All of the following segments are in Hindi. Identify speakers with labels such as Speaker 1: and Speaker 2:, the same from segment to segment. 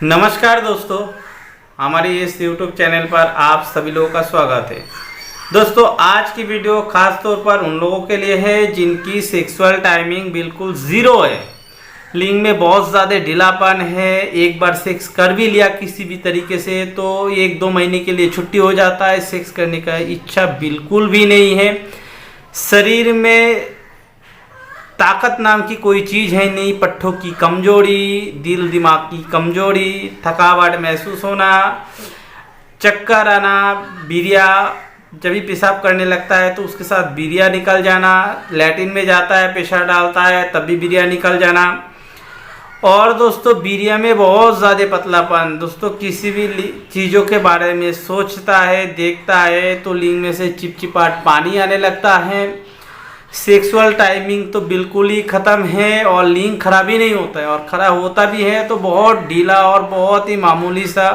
Speaker 1: नमस्कार दोस्तों, हमारे इस YouTube चैनल पर आप सभी लोगों का स्वागत है। दोस्तों, आज की वीडियो खास तौर पर उन लोगों के लिए है जिनकी सेक्सुअल टाइमिंग बिल्कुल ज़ीरो है। लिंग में बहुत ज़्यादा ढीलापन है, एक बार सेक्स कर भी लिया किसी भी तरीके से तो 1-2 महीने के लिए छुट्टी हो जाता है, सेक्स करने का इच्छा बिल्कुल भी नहीं है, शरीर में ताकत नाम की कोई चीज़ है नहीं, पट्ठों की कमजोरी, दिल दिमाग की कमजोरी, थकावट महसूस होना, चक्कर आना, बीरिया जब भी पेशाब करने लगता है तो उसके साथ बीरिया निकल जाना, लैट्रिन में जाता है पेशाब डालता है तब भी बीरिया निकल जाना। और दोस्तों, बीरिया में बहुत ज़्यादा पतलापन। दोस्तों, किसी भी चीज़ों के बारे में सोचता है, देखता है तो लिंग में से चिपचिपाट पानी आने लगता है। सेक्सुअल टाइमिंग तो बिल्कुल ही ख़त्म है और लिंग खराब ही नहीं होता है, और खराब होता भी है तो बहुत ढीला और बहुत ही मामूली सा,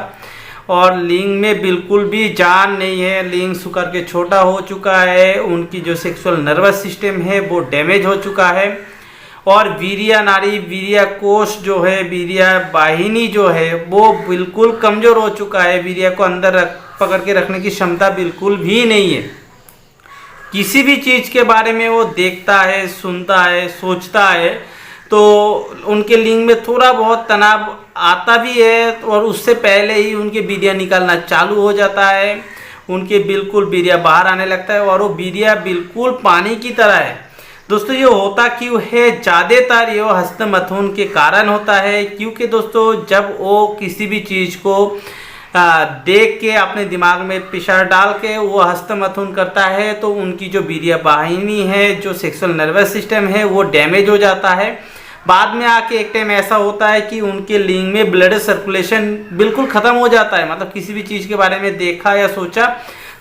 Speaker 1: और लिंग में बिल्कुल भी जान नहीं है। लिंग सुकर के छोटा हो चुका है, उनकी जो सेक्सुअल नर्वस सिस्टम है वो डैमेज हो चुका है, और वीर्य नाड़ी, वीर्य कोश जो है, वीर्य वाहिनी जो है वो बिल्कुल कमज़ोर हो चुका है। वीर्य को अंदर पकड़ के रखने की क्षमता बिल्कुल भी नहीं है। किसी भी चीज़ के बारे में वो देखता है, सुनता है, सोचता है तो उनके लिंग में थोड़ा बहुत तनाव आता भी है, और उससे पहले ही उनके बीरिया निकलना चालू हो जाता है, उनके बिल्कुल बीरिया बाहर आने लगता है, और वो बीरिया बिल्कुल पानी की तरह है। दोस्तों, ये होता क्यों है? ज़्यादातर ये हस्तमैथुन के कारण होता है, क्योंकि दोस्तों जब वो किसी भी चीज़ को देख के अपने दिमाग में पेशाब डाल के वो हस्तमैथुन करता है तो उनकी जो वीर्य वाहिनी है, जो सेक्सुअल नर्वस सिस्टम है वो डैमेज हो जाता है। बाद में आके एक टाइम ऐसा होता है कि उनके लिंग में ब्लड सर्कुलेशन बिल्कुल ख़त्म हो जाता है। मतलब किसी भी चीज़ के बारे में देखा या सोचा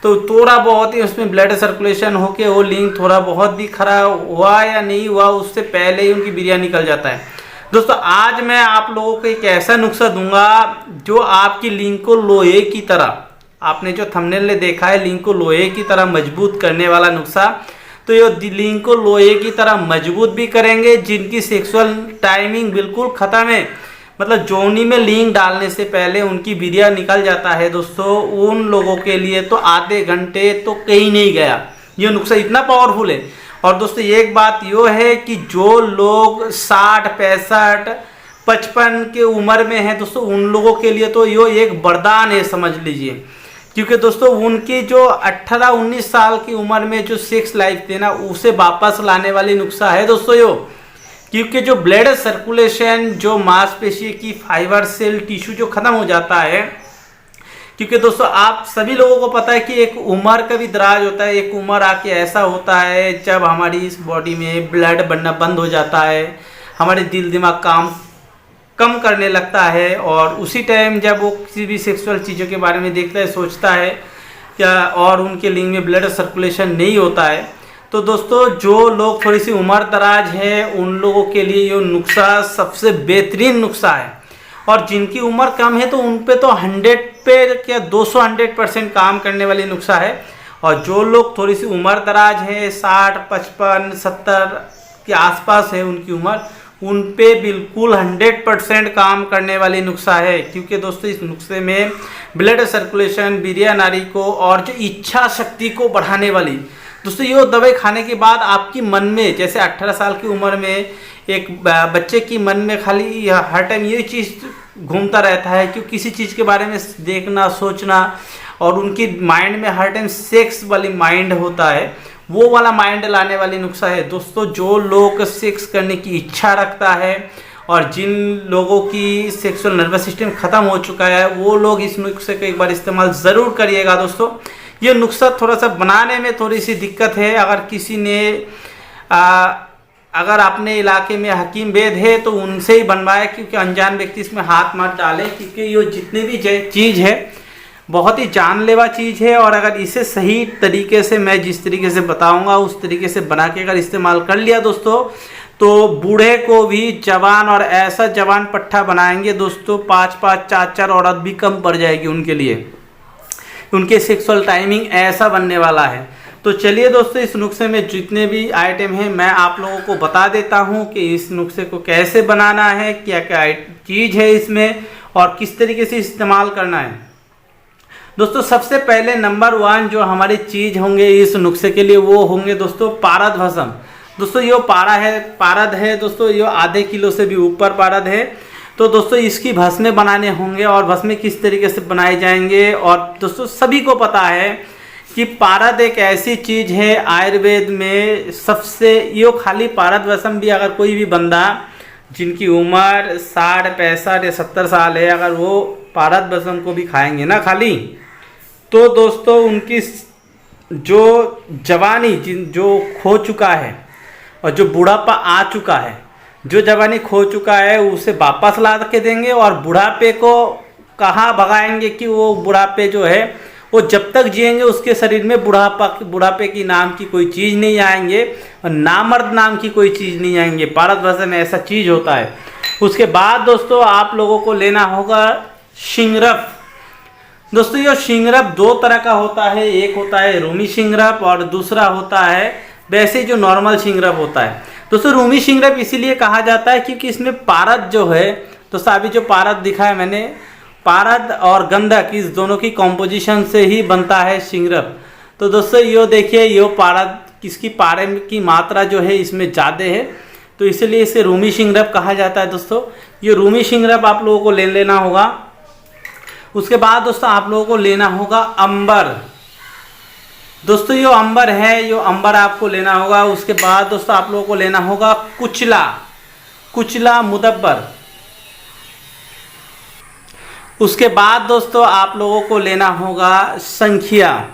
Speaker 1: तो थोड़ा बहुत ही उसमें ब्लड सर्कुलेशन होके वो लिंग थोड़ा बहुत भी खराब हुआ या नहीं हुआ, उससे पहले ही उनकी वीर्य निकल जाता है। दोस्तों, आज मैं आप लोगों को एक ऐसा नुस्खा दूंगा जो आपकी लिंग को लोहे की तरह, आपने जो थंबनेल में देखा है लिंग को लोहे की तरह मजबूत करने वाला नुस्खा, तो ये लिंग को लोहे की तरह मजबूत भी करेंगे। जिनकी सेक्सुअल टाइमिंग बिल्कुल ख़त्म है, मतलब जोनी में लिंग डालने से पहले उनकी वीर्य निकल जाता है, दोस्तों उन लोगों के लिए तो आधे घंटे तो कहीं नहीं गया, ये नुस्खा इतना पावरफुल है। और दोस्तों, एक बात यो है कि जो लोग 60, 65, 55 के उम्र में हैं दोस्तों, उन लोगों के लिए तो यो एक वरदान है, समझ लीजिए। क्योंकि दोस्तों उनकी जो 18-19 साल की उम्र में जो सेक्स लाइफ थे ना, उसे वापस लाने वाली नुस्खा है दोस्तों यो। क्योंकि जो ब्लड सर्कुलेशन, जो मांसपेशी की फाइबर सेल टिश्यू जो खत्म हो जाता है, क्योंकि दोस्तों आप सभी लोगों को पता है कि एक उम्र का भी दराज होता है। एक उम्र आके ऐसा होता है जब हमारी इस बॉडी में ब्लड बनना बंद हो जाता है, हमारे दिल दिमाग काम कम करने लगता है, और उसी टाइम जब वो किसी भी सेक्सुअल चीज़ों के बारे में देखता है, सोचता है क्या, और उनके लिंग में ब्लड सर्कुलेशन नहीं होता है, तो दोस्तों जो लोग थोड़ी सी उम्र दराज है उन लोगों के लिए ये नुस्खा सबसे बेहतरीन नुस्खा है। और जिनकी उम्र कम है तो उन पे तो 100 पे क्या 200-100% काम करने वाली नुस्खा है। और जो लोग थोड़ी सी उम्र दराज है, 60, 55, 70 के आसपास है उनकी उम्र, उन पे बिल्कुल 100% काम करने वाली नुस्खा है। क्योंकि दोस्तों इस नुस्खे में ब्लड सर्कुलेशन, वीर्य नाड़ी को और जो इच्छा शक्ति को बढ़ाने वाली, दोस्तों ये दवाई खाने के बाद आपकी मन में, जैसे 18 साल की उम्र में एक बच्चे की मन में खाली हर टाइम ये चीज़ घूमता रहता है कि किसी चीज़ के बारे में देखना, सोचना, और उनकी माइंड में हर टाइम सेक्स वाली माइंड होता है, वो वाला माइंड लाने वाली नुस्खा है। दोस्तों, जो लोग सेक्स करने की इच्छा रखता है और जिन लोगों की सेक्सुअल नर्वस सिस्टम ख़त्म हो चुका है, वो लोग इस नुस्खे का एक बार इस्तेमाल ज़रूर करिएगा। दोस्तों, ये नुस्खा थोड़ा सा बनाने में थोड़ी सी दिक्कत है। अगर किसी ने अगर अपने इलाके में हकीम वेद है तो उनसे ही बनवाए, क्योंकि अनजान व्यक्ति इसमें हाथ मत डाले, क्योंकि ये जितने भी चीज़ है बहुत ही जानलेवा चीज़ है। और अगर इसे सही तरीके से, मैं जिस तरीके से बताऊंगा उस तरीके से बना के अगर इस्तेमाल कर लिया दोस्तों, तो बूढ़े को भी जवान, और ऐसा जवान पट्ठा बनाएंगे दोस्तों, 5-5, 4-4 औरत भी कम पड़ जाएगी उनके लिए। उनके सेक्सुअल टाइमिंग ऐसा बनने वाला है। तो चलिए दोस्तों, इस नुस्खे में जितने भी आइटम हैं मैं आप लोगों को बता देता हूं कि इस नुस्खे को कैसे बनाना है, क्या क्या चीज़ है इसमें, और किस तरीके से इस्तेमाल करना है। दोस्तों सबसे पहले नंबर 1 जो हमारी चीज़ होंगे इस नुस्खे के लिए वो होंगे दोस्तों पारद भस्म। दोस्तों ये पारद है दोस्तों, ये आधे किलो से भी ऊपर पारद है। तो दोस्तों इसकी भस्में बनाने होंगे और भस्में किस तरीके से बनाए जाएंगे। और दोस्तों सभी को पता है कि पारद एक ऐसी चीज़ है आयुर्वेद में सबसे, ये खाली पारद भस्म भी अगर कोई भी बंदा जिनकी उम्र 60, 65 या 70 साल है, अगर वो पारद भस्म को भी खाएंगे ना खाली, तो दोस्तों उनकी जो जवानी जो खो चुका है और जो बुढ़ापा आ चुका है, जो जवानी खो चुका है उसे वापस ला के देंगे। और बुढ़ापे को कहाँ भगाएंगे कि वो बुढ़ापे जो है वो जब तक जिएंगे उसके शरीर में बुढ़ापे की नाम की कोई चीज़ नहीं आएंगे और नामर्द नाम की कोई चीज़ नहीं आएंगे। पारद भस्म ऐसा चीज़ होता है। उसके बाद दोस्तों आप लोगों को लेना होगा शिंगरफ। दोस्तों ये शिंगरफ 2 तरह का होता है, एक होता है रूमी शिंगरफ और दूसरा होता है वैसे जो नॉर्मल शिंगरफ होता है। दोस्तों रूमी शिंगरफ इसीलिए कहा जाता है क्योंकि इसमें पारद जो है दोस्तों, अभी जो पारद दिखा है मैंने, पारद और गंधक इस दोनों की कॉम्पोजिशन से ही बनता है शिंगरफ। तो दोस्तों ये देखिए, ये पारद किसकी पारे की मात्रा जो है इसमें ज़्यादा है, तो इसलिए इसे रूमी शिंगरफ कहा जाता है। दोस्तों ये रूमी शिंगरफ आप लोगों को ले लेना होगा। उसके बाद दोस्तों आप लोगों को लेना होगा अंबर। दोस्तों ये अंबर है, ये अंबर आपको लेना होगा। उसके बाद दोस्तों आप लोगों को लेना होगा कुचला मुदब्बर। उसके बाद दोस्तों आप लोगों को लेना होगा संखिया,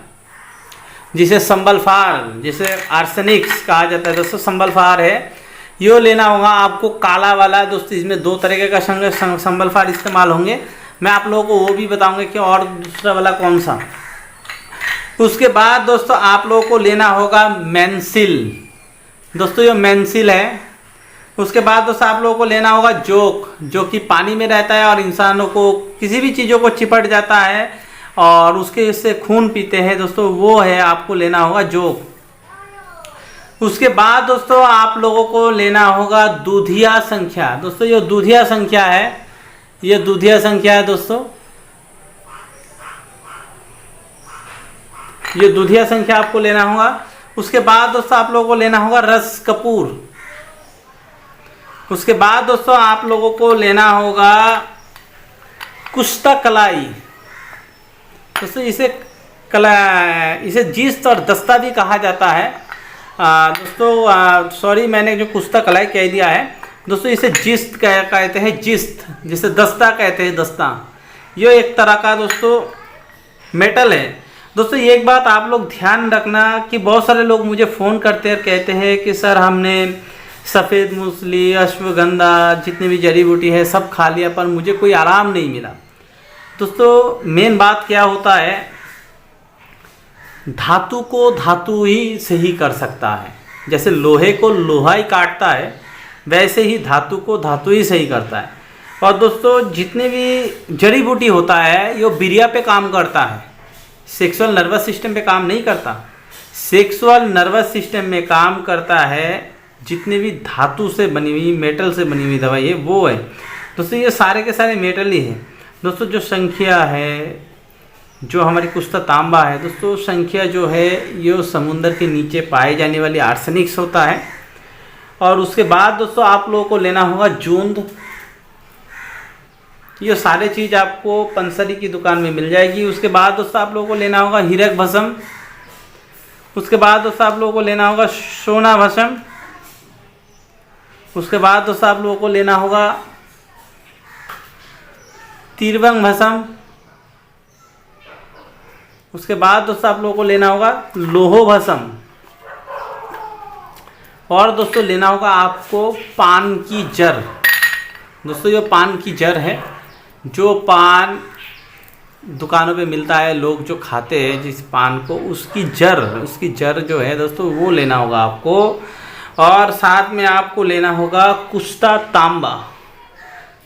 Speaker 1: जिसे संबलफार, जिसे आर्सेनिक्स कहा जाता है दोस्तों, संबलफार है, ये लेना होगा आपको काला वाला। दोस्तों इसमें 2 तरीके का संबलफार इस्तेमाल होंगे, मैं आप लोगों को वो भी बताऊंगा कि और दूसरा वाला कौन सा। उसके बाद दोस्तों आप लोगों को लेना होगा मेंसिल। दोस्तों ये मेंसिल है। उसके बाद दोस्तों आप लोगों को लेना होगा जोक, जो कि पानी में रहता है और इंसानों को किसी भी चीज़ों को चिपट जाता है और उसके से खून पीते हैं दोस्तों, वो है आपको लेना होगा जोक। उसके बाद दोस्तों आप लोगों को लेना होगा दूधिया संख्या। दोस्तों ये दूधिया संख्या है, ये दूधिया संख्या है दोस्तों, ये दूधिया संख्या आपको लेना होगा। उसके बाद दोस्तों आप लोगों को लेना होगा रस कपूर। उसके बाद दोस्तों आप लोगों को लेना होगा कुश्ता कलाई। दोस्तों इसे जीस्त और दस्ता भी कहा जाता है। दोस्तों सॉरी, मैंने जो कुश्ता कलाई कह दिया है दोस्तों, इसे जिस्त कहते हैं, जिस्त, जिसे दस्ता कहते हैं, दस्ता। ये एक तरह का दोस्तों मेटल है। दोस्तों एक बात आप लोग ध्यान रखना कि बहुत सारे लोग मुझे फ़ोन करते हैं, कहते हैं कि सर हमने सफ़ेद मूसली, अश्वगंधा, जितनी भी जड़ी बूटी है सब खा लिया पर मुझे कोई आराम नहीं मिला। दोस्तों मेन बात क्या होता है, धातु को धातु ही से ही कर सकता है। जैसे लोहे को लोहा ही काटता है, वैसे ही धातु को धातु ही सही करता है। और दोस्तों जितने भी जड़ी बूटी होता है ये बिरिया पे काम करता है, सेक्सुअल नर्वस सिस्टम पे काम नहीं करता। सेक्सुअल नर्वस सिस्टम में काम करता है जितने भी धातु से बनी हुई, मेटल से बनी हुई दवाई है वो है। दोस्तों ये सारे के सारे मेटल ही हैं। दोस्तों जो संख्या है, जो हमारी कुश्ता तांबा है, दोस्तों संख्या जो है ये समुद्र के नीचे पाए जाने वाली आर्सेनिक्स होता है। और उसके बाद दोस्तों आप लोगों को लेना होगा जूंद। ये सारे चीज़ आपको पंसरी की दुकान में मिल जाएगी। उसके बाद दोस्तों आप लोगों को लेना होगा हीरक भस्म। उसके बाद दोस्तों आप लोगों को लेना होगा सोना भस्म। उसके बाद दोस्तों आप लोगों को लेना होगा तिरवंग भस्म। उसके बाद दोस्तों आप लोगों को लेना होगा लोहो भस्म। और दोस्तों लेना होगा आपको पान की जड़। दोस्तों ये पान की जड़ है, जो पान दुकानों पे मिलता है, लोग जो खाते हैं जिस पान को, उसकी जड़ जो है दोस्तों वो लेना होगा आपको। और साथ में आपको लेना होगा कुश्ता तांबा।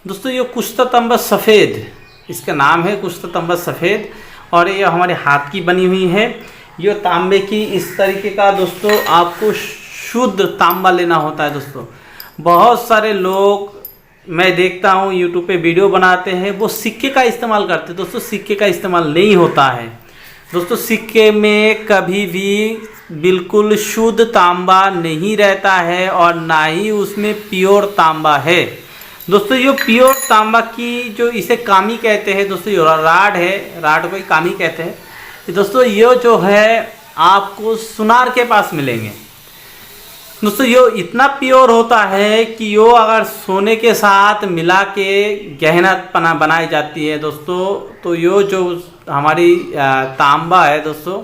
Speaker 1: दोस्तों ये कुश्ता तांबा सफ़ेद, इसका नाम है कुश्ता तांबा सफ़ेद, और ये हमारे हाथ की बनी हुई है। ये तांबे की इस तरीके का दोस्तों आपको शुद्ध तांबा लेना होता है। दोस्तों बहुत सारे लोग मैं देखता हूँ यूट्यूब पे वीडियो बनाते हैं वो सिक्के का इस्तेमाल करते हैं। दोस्तों सिक्के का इस्तेमाल नहीं होता है। दोस्तों सिक्के में कभी भी बिल्कुल शुद्ध तांबा नहीं रहता है और ना ही उसमें प्योर तांबा है। दोस्तों ये प्योर तांबा की जो इसे कामी कहते हैं, दोस्तों ये राड है, राड को ही कामी कहते हैं। दोस्तों ये जो है आपको सुनार के पास मिलेंगे। दोस्तों ये इतना प्योर होता है कि यो अगर सोने के साथ मिला के गहना बनाई जाती है दोस्तों, तो यो जो हमारी तांबा है दोस्तों,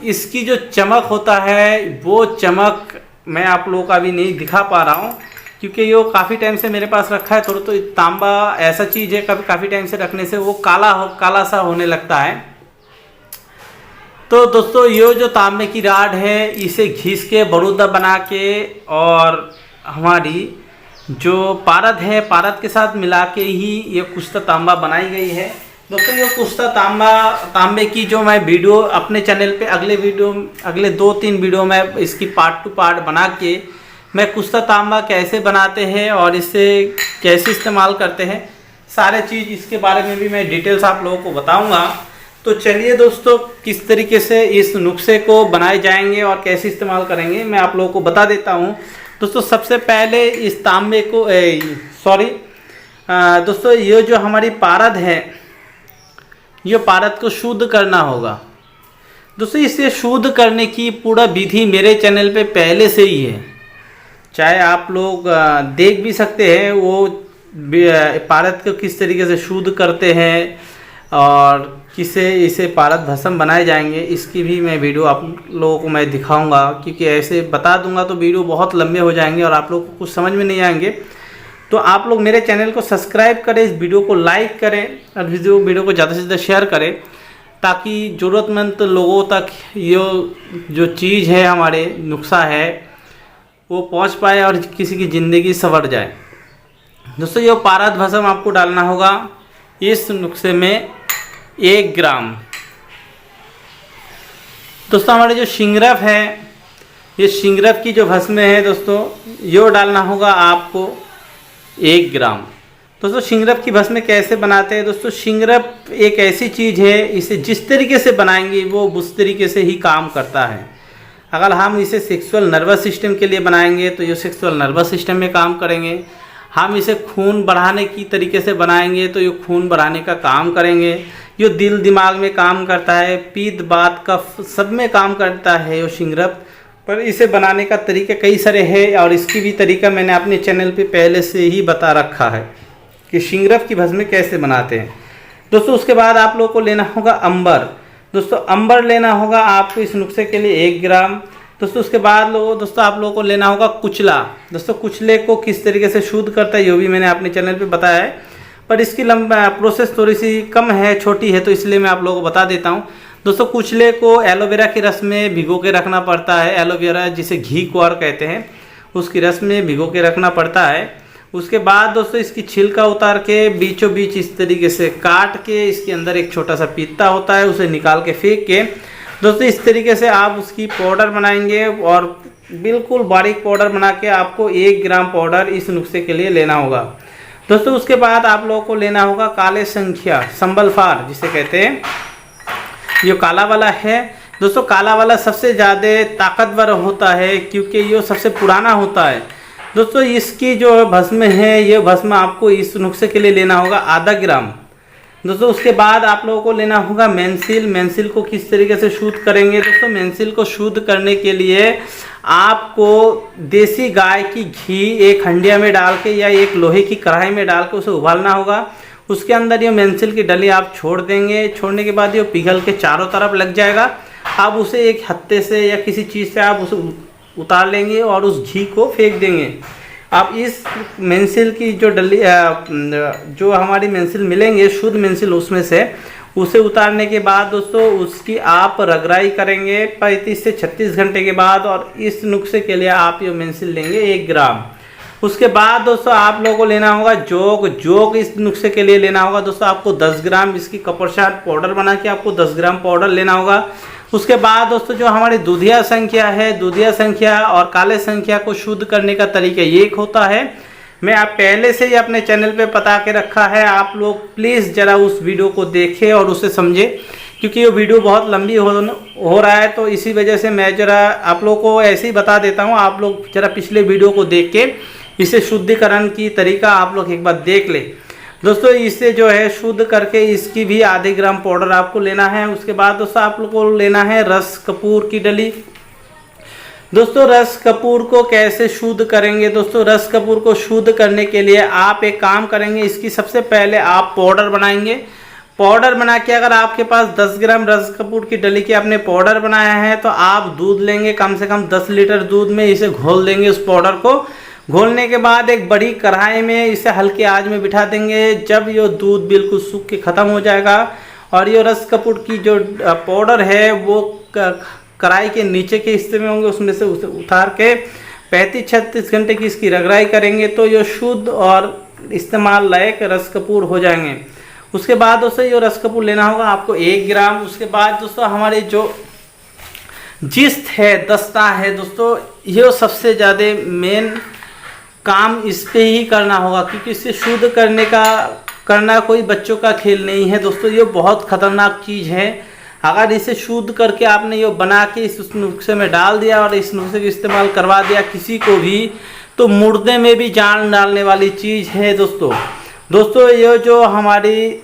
Speaker 1: इसकी जो चमक होता है वो चमक मैं आप लोगों का भी नहीं दिखा पा रहा हूँ क्योंकि यो काफ़ी टाइम से मेरे पास रखा है। थोड़ा तो तांबा ऐसा चीज़ है काफ़ी टाइम से रखने से वो काला सा होने लगता है। तो दोस्तों ये जो तांबे की राड है इसे घिस के बरूदा बना के और हमारी जो पारद है पारद के साथ मिला के ही ये कुश्ता तांबा बनाई गई है। दोस्तों ये कुश्ता तांबे की जो मैं वीडियो अपने चैनल पे अगले 2-3 वीडियो में इसकी पार्ट टू पार्ट बना के मैं कुश्ता तांबा कैसे बनाते हैं और इसे कैसे इस्तेमाल करते हैं सारे चीज़ इसके बारे में भी मैं डिटेल्स आप लोगों को बताऊँगा। तो चलिए दोस्तों किस तरीके से इस नुस्खे को बनाए जाएंगे और कैसे इस्तेमाल करेंगे मैं आप लोगों को बता देता हूं। दोस्तों सबसे पहले इस तांबे को दोस्तों ये जो हमारी पारद है ये पारद को शुद्ध करना होगा। दोस्तों इसे शुद्ध करने की पूरा विधि मेरे चैनल पे पहले से ही है, चाहे आप लोग देख भी सकते हैं वो पारद को किस तरीके से शुद्ध करते हैं और किसे इसे पारद भस्म बनाए जाएंगे इसकी भी मैं वीडियो आप लोगों को मैं दिखाऊंगा, क्योंकि ऐसे बता दूंगा तो वीडियो बहुत लंबे हो जाएंगे और आप लोगों को कुछ समझ में नहीं आएंगे। तो आप लोग मेरे चैनल को सब्सक्राइब करें, इस वीडियो को लाइक करें और वीडियो को ज़्यादा से ज़्यादा शेयर करें ताकि ज़रूरतमंद लोगों तक ये जो चीज़ है हमारे नुस्खा है वो पहुँच पाए और किसी की ज़िंदगी संवर जाए। दोस्तों ये पारद भस्म आपको डालना होगा इस नुस्खे में 1 ग्राम। दोस्तों हमारे जो शिंगरफ है ये शिंगरफ की जो भस्म है दोस्तों ये डालना होगा आपको 1 ग्राम। दोस्तों शिंगरफ की भस्म कैसे बनाते हैं? दोस्तों शिंगरफ एक ऐसी चीज़ है इसे जिस तरीके से बनाएंगे वो उस तरीके से ही काम करता है। अगर हम इसे सेक्सुअल नर्वस सिस्टम के लिए बनाएंगे तो ये सेक्सुअल नर्वस सिस्टम में काम करेंगे। हम इसे खून बढ़ाने की तरीके से बनाएंगे तो ये खून बढ़ाने का काम करेंगे। ये दिल दिमाग में काम करता है, पीत बात कफ सब में काम करता है ये शिंगरफ। पर इसे बनाने का तरीका कई सारे हैं और इसकी भी तरीका मैंने अपने चैनल पे पहले से ही बता रखा है कि शिंगरफ की भस्म कैसे बनाते हैं। दोस्तों उसके बाद आप लोगों को लेना होगा अंबर। दोस्तों अंबर लेना होगा आपको इस नुस्खे के लिए 1 ग्राम। दोस्तों उसके बाद दोस्तों आप लोगों को लेना होगा कुचला। दोस्तों कुचले को किस तरीके से शुद्ध करता है ये भी मैंने अपने चैनल पे बताया है, पर इसकी प्रोसेस थोड़ी सी कम है, छोटी है, तो इसलिए मैं आप लोगों को बता देता हूँ। दोस्तों कुचले को एलोवेरा के रस में भिगो के रखना पड़ता है। एलोवेरा जिसे घी कुआर कहते हैं उसकी रस में भिगो के रखना पड़ता है। उसके बाद दोस्तों इसकी छिलका उतार के बीचों बीच इस तरीके से काट के इसके अंदर एक छोटा सा पीता होता है उसे निकाल के फेंक के दोस्तों इस तरीके से आप उसकी पाउडर बनाएंगे और बिल्कुल बारीक पाउडर बना के आपको 1 ग्राम पाउडर इस नुस्खे के लिए लेना होगा। दोस्तों उसके बाद आप लोगों को लेना होगा काले संख्या संबलफार जिसे कहते हैं, ये काला वाला है। दोस्तों काला वाला सबसे ज़्यादा ताकतवर होता है क्योंकि ये सबसे पुराना होता है। दोस्तों इसकी जो भस्म है ये भस्म आपको इस नुस्खे के लिए लेना होगा आधा ग्राम। दोस्तों उसके बाद आप लोगों को लेना होगा मेंसिल। मेंसिल को किस तरीके से शुद्ध करेंगे? दोस्तों मेंसिल को शुद्ध करने के लिए आपको देसी गाय की घी एक हंडिया में डाल के या एक लोहे की कढ़ाई में डाल के उसे उबालना होगा। उसके अंदर ये मेंसिल की डली आप छोड़ देंगे। छोड़ने के बाद ये पिघल के चारों तरफ लग जाएगा। आप उसे एक हत्थे से या किसी चीज़ से आप उसे उतार लेंगे और उस घी को फेंक देंगे। आप इस मेंसिल की जो डली जो हमारी मेंसिल मिलेंगे शुद्ध मेंसिल उसमें से उसे उतारने के बाद दोस्तों उसकी आप रगड़ाई करेंगे 35 से 36 घंटे के बाद और इस नुस्खे के लिए आप ये मेंसिल लेंगे 1 ग्राम। उसके बाद दोस्तों आप लोगों को लेना होगा जोग इस नुस्खे के लिए लेना होगा। दोस्तों आपको 10 ग्राम इसकी कपरसाट पाउडर बना के आपको 10 ग्राम पाउडर लेना होगा। उसके बाद दोस्तों जो हमारी दूधिया संख्या है, दूधिया संख्या और काले संख्या को शुद्ध करने का तरीका ये एक होता है। मैं आप पहले से ही अपने चैनल पे बता के रखा है। आप लोग प्लीज़ ज़रा उस वीडियो को देखें और उसे समझें, क्योंकि ये वीडियो बहुत लंबी हो रहा है, तो इसी वजह से मैं ज़रा आप लोग को ऐसे ही बता देता हूँ। आप लोग ज़रा पिछले वीडियो को देख के इसे शुद्धिकरण की तरीका आप लोग एक बार देख ले। दोस्तों इसे जो है शुद्ध करके इसकी भी आधे ग्राम पाउडर आपको लेना है। उसके बाद दोस्तों आप लोग को लेना है रस कपूर की डली। दोस्तों रस कपूर को कैसे शुद्ध करेंगे? दोस्तों रस कपूर को शुद्ध करने के लिए आप एक काम करेंगे, इसकी सबसे पहले आप पाउडर बनाएंगे। पाउडर बना के अगर आपके पास 10 ग्राम रस कपूर की डली के आपने पाउडर बनाया है तो आप दूध लेंगे, कम से कम 10 लीटर दूध में इसे घोल देंगे। उस पाउडर को घोलने के बाद एक बड़ी कढ़ाई में इसे हल्के आंच में बिठा देंगे। जब ये दूध बिल्कुल सूख के ख़त्म हो जाएगा और ये रस कपूर की जो पाउडर है वो कढ़ाई के नीचे के हिस्से में होंगे, उसमें से उसे उतार के 35-36 घंटे की इसकी रगड़ाई करेंगे तो ये शुद्ध और इस्तेमाल लायक रस कपूर हो जाएंगे। उसके बाद दोस्तों ये रस कपूर लेना होगा आपको 1 ग्राम। उसके बाद दोस्तों हमारे जो जिस्त है, दस्ता है दोस्तों, ये सबसे ज़्यादा मेन काम इस पे ही करना होगा, क्योंकि इसे शुद्ध करना कोई बच्चों का खेल नहीं है दोस्तों। ये बहुत ख़तरनाक चीज़ है। अगर इसे शुद्ध करके आपने ये बना के इस नुस्खे में डाल दिया और इस नुस्खे का इस्तेमाल करवा दिया किसी को भी, तो मुर्दे में भी जान डालने वाली चीज़ है दोस्तों ये जो हमारी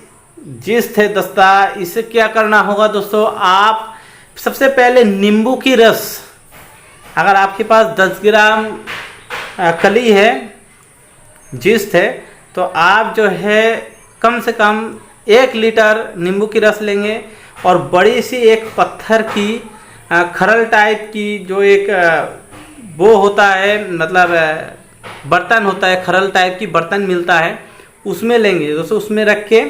Speaker 1: जिस्त है दस्ता, इसे क्या करना होगा दोस्तों? आप सबसे पहले नींबू की रस, अगर आपके पास 10 ग्राम कली है, जिस्त है, तो आप जो है कम से कम 1 लीटर नींबू की रस लेंगे और बड़ी सी एक पत्थर की खरल टाइप की जो एक वो होता है, मतलब बर्तन होता है, खरल टाइप की बर्तन मिलता है, उसमें लेंगे दोस्तों। उसमें रख के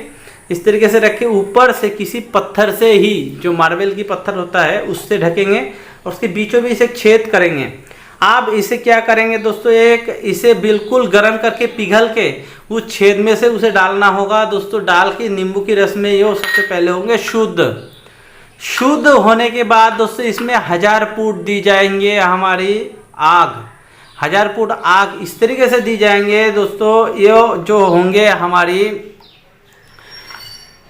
Speaker 1: इस तरीके से रख के ऊपर से किसी पत्थर से ही, जो मार्बल की पत्थर होता है, उससे ढकेंगे और उसके बीचों बीच एक छेद करेंगे। आप इसे क्या करेंगे दोस्तों, इसे बिल्कुल गर्म करके पिघल के उस छेद में से उसे डालना होगा दोस्तों। डाल के नींबू की रस में ये सबसे पहले होंगे शुद्ध होने के बाद दोस्तों इसमें 1000 फुट दी जाएंगे हमारी आग। 1000 फुट आग इस तरीके से दी जाएंगे दोस्तों, ये जो होंगे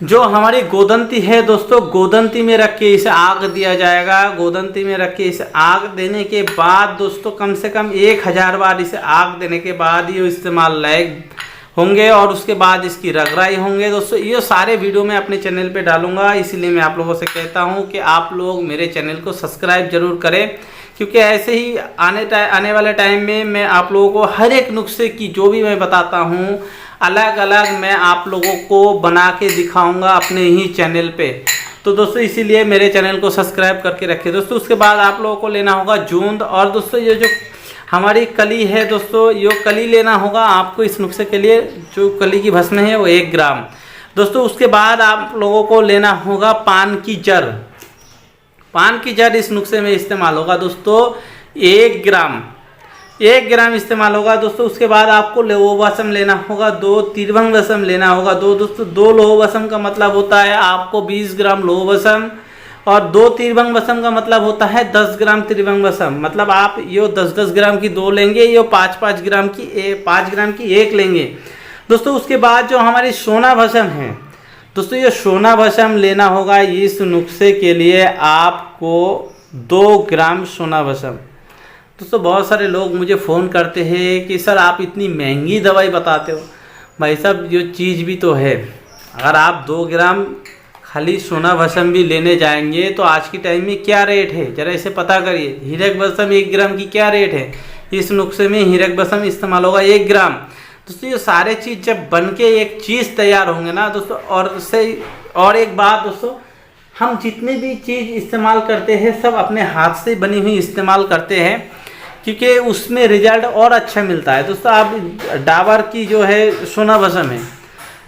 Speaker 1: जो हमारी गोदंती है दोस्तों, गोदंती में रख के इसे आग दिया जाएगा। गोदंती में रख के इसे आग देने के बाद दोस्तों कम से कम 1000 बार इसे आग देने के बाद ये इस्तेमाल लायक होंगे और उसके बाद इसकी रगड़ाई होंगे दोस्तों। ये सारे वीडियो मैं अपने चैनल पे डालूंगा, इसलिए मैं आप लोगों से कहता हूँ कि आप लोग मेरे चैनल को सब्सक्राइब जरूर करें, क्योंकि ऐसे ही आने वाले टाइम में मैं आप लोगों को हर एक नुस्खे की जो भी मैं बताता हूँ अलग अलग मैं आप लोगों को बना के दिखाऊंगा अपने ही चैनल पे। तो दोस्तों इसीलिए मेरे चैनल को सब्सक्राइब करके रखिए दोस्तों। उसके बाद आप लोगों को लेना होगा जूंद, और दोस्तों ये जो हमारी कली है दोस्तों, ये कली लेना होगा आपको इस नुस्खे के लिए। जो कली की भस्म है वो 1 ग्राम दोस्तों। उसके बाद आप लोगों को लेना होगा पान की जड़। पान की जड़ इस नुस्खे में इस्तेमाल होगा दोस्तों, 1 ग्राम इस्तेमाल होगा दोस्तों। उसके बाद आपको लौह भस्म लेना होगा, 2 त्रिभंग भस्म लेना होगा। दोस्तों 2 लौह भस्म का मतलब होता है आपको 20 ग्राम लौह भस्म, और 2 त्रिभंग भस्म का मतलब होता है 10 ग्राम त्रिभंग भस्म। मतलब आप ये 10-10 ग्राम की 2 लेंगे, ये 5 ग्राम की 1 लेंगे दोस्तों। उसके बाद जो हमारी सोना भस्म है दोस्तों, ये सोना भस्म लेना होगा। इस नुस्खे के लिए आपको 2 ग्राम सोना भस्म। दोस्तों बहुत सारे लोग मुझे फ़ोन करते हैं कि सर आप इतनी महंगी दवाई बताते हो। भाई साहब ये चीज़ भी तो है, अगर आप 2 ग्राम खाली सोना भस्म भी लेने जाएंगे तो आज की टाइम में क्या रेट है, ज़रा इसे पता करिए। हीरक भस्म 1 ग्राम की क्या रेट है? इस नुस्खे में हीरक भस्म इस्तेमाल होगा 1 ग्राम दोस्तों। ये सारे चीज़ जब बन के एक चीज़ तैयार होंगे ना दोस्तों, और एक बात दोस्तों, हम जितने भी चीज़ इस्तेमाल करते हैं सब अपने हाथ से बनी हुई इस्तेमाल करते हैं, क्योंकि उसमें रिजल्ट और अच्छा मिलता है दोस्तों। आप डाबर की जो है सोना भस्म है,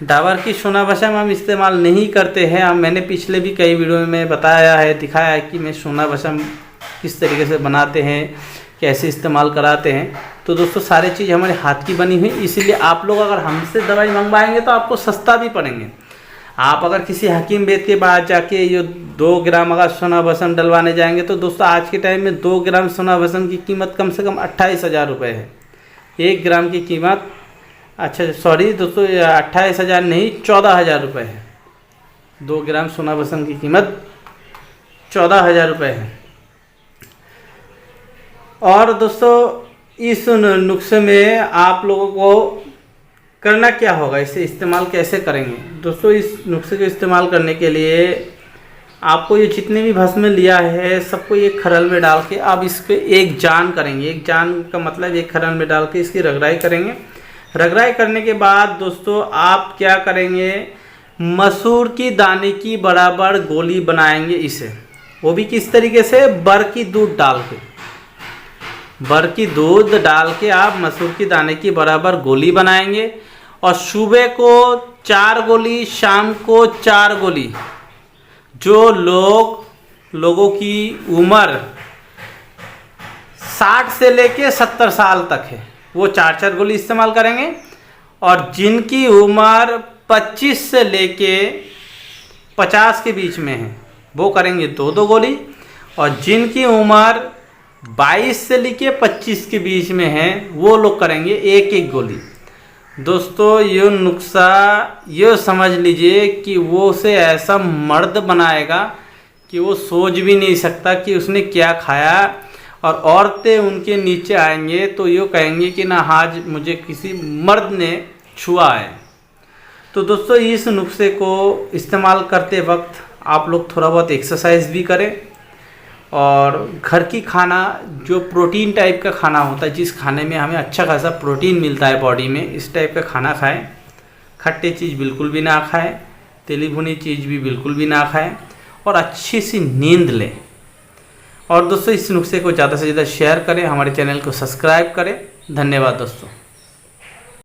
Speaker 1: डाबर की सोना भस्म हम इस्तेमाल नहीं करते हैं। मैंने पिछले भी कई वीडियो में बताया है, दिखाया है कि मैं सोना भस्म किस तरीके से बनाते हैं, कैसे इस्तेमाल कराते हैं। तो दोस्तों सारी चीज़ हमारे हाथ की बनी हुई, इसीलिए आप लोग अगर हमसे दवाई मंगवाएंगे तो आपको सस्ता भी पड़ेंगे। आप अगर किसी हकीम वैद्य के पास जाके ये 2 ग्राम अगर सोना भस्म डलवाने जाएंगे तो दोस्तों आज के टाइम में 2 ग्राम सोना भस्म की कीमत कम से कम 28,000 रुपये है। 1 ग्राम की कीमत अच्छा सॉरी दोस्तों, 28,000 नहीं 14,000 रुपये है। 2 ग्राम सोना भस्म की कीमत 14,000 रुपये है। और दोस्तों इस नुस्खे में आप लोगों को करना क्या होगा, इसे इस्तेमाल कैसे करेंगे। दोस्तों इस नुस्खे को इस्तेमाल करने के लिए आपको ये जितने भी भस्म लिया है सबको एक खरल में डाल के आप इसके एक जान करेंगे। एक जान का मतलब एक खरल में डाल के इसकी रगड़ाई करेंगे। रगड़ाई करने के बाद दोस्तों आप क्या करेंगे, मसूर की दाने की बराबर गोली बनाएंगे इसे। वो भी किस तरीके से, बर की दूध डाल के। बर की दूध डाल के आप मसूर की दाने की बराबर गोली बनाएंगे और सुबह को 4 गोली, शाम को 4 गोली। जो लोगों की उम्र 60 से लेके 70 साल तक है वो 4-4 गोली इस्तेमाल करेंगे, और जिनकी उम्र 25 से लेके 50 के बीच में है वो करेंगे 2-2 गोली, और जिनकी उम्र 22 से लेके 25 के बीच में है वो लोग करेंगे 1-1 गोली। दोस्तों ये नुस्खा ये समझ लीजिए कि वो उसे ऐसा मर्द बनाएगा कि वो सोच भी नहीं सकता कि उसने क्या खाया, और औरतें उनके नीचे आएंगे तो ये कहेंगे कि ना आज मुझे किसी मर्द ने छुआ है। तो दोस्तों इस नुस्खे को इस्तेमाल करते वक्त आप लोग थोड़ा बहुत एक्सरसाइज भी करें, और घर की खाना जो प्रोटीन टाइप का खाना होता है, जिस खाने में हमें अच्छा खासा प्रोटीन मिलता है बॉडी में, इस टाइप का खाना खाएं। खट्टे चीज़ बिल्कुल भी ना खाएं, तेली भुनी चीज़ भी बिल्कुल भी ना खाएं, और अच्छी सी नींद लें। और दोस्तों इस नुस्खे को ज़्यादा से ज़्यादा शेयर करें, हमारे चैनल को सब्सक्राइब करें। धन्यवाद दोस्तों।